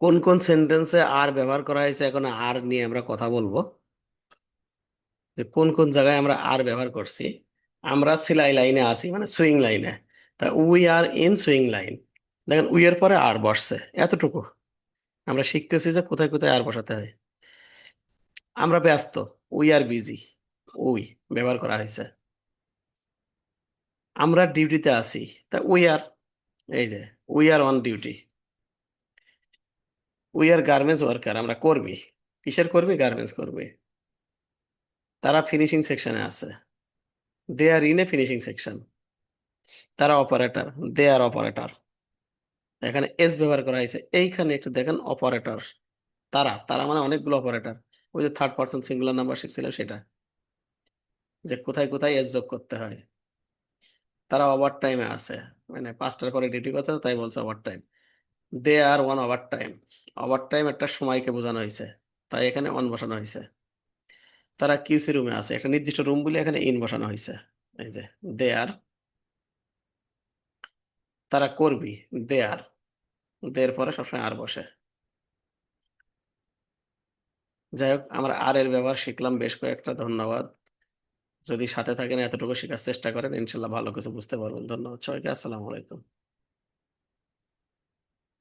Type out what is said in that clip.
কোন কোন সেন্টেন্সে আর ব্যবহার করা হয়েছে, এখন আর নিয়ে আমরা কথা বলবো। যে কোন কোন জায়গায় আমরা আর ব্যবহার করছি। আমরা সেলাই লাইনে আছি, মানে সুইং লাইনে। তা we are in swing line. দেখেন উই এর পরে আর বসছে, এতটুকু। আমরা শিখতেছি যে কোথায় কোথায় আর বসাতে হয়। আমরা ব্যস্ত, উই আর বিজি, উই ব্যবহার করা হয়েছে। আমরা ডিউটিতে আছি, তা উই আর, এই যে we are on duty. We are garments worker, আমরা কর্মী। কিসের কর্মী? গার্মেন্টস কর্মী। তারা ফিনিশিং সেকশনে আছে, দে আর ইন এ ফিনিশিং সেকশন। তারা অপারেটর, দে আর অপারেটর। এখানে এস ব্যবহার করা হয়েছে, এইখানে একটু দেখেন অপারেটর। তারা তারা মানে অনেকগুলো অপারেটর। ওই যে থার্ড পার্সন সিঙ্গুলার নাম্বার শিখছিলাম সেটা, যে কোথায় কোথায় এস যোগ করতে হয়। তারা ওভার টাইমে আছে, মানে 5টার পরে ডিউটি করছে, তাই বলছে over time. They are one over time. Over time একটা সময়কে বোঝানো হয়েছে, তাই এখানে অন বসানো হয়েছে। তারা কিউসি রুমে আছে, একটা নির্দিষ্ট রুম বলে এখানে ইন বসানো হয়েছে। এই যে দে আর। তারা করবি, দে আর। দের পরে সবসময় আর বসে। যাই হোক, আমরা আর এর ব্যবহার শিখলাম বেশ কয়েকটা। ধন্যবাদ। যদি সাথে থাকেন, এতটুকু শেখার চেষ্টা করেন, ইনশাল্লাহ ভালো কিছু বুঝতে পারবেন। ধন্যবাদ সবাইকে। আসসালামু আলাইকুম।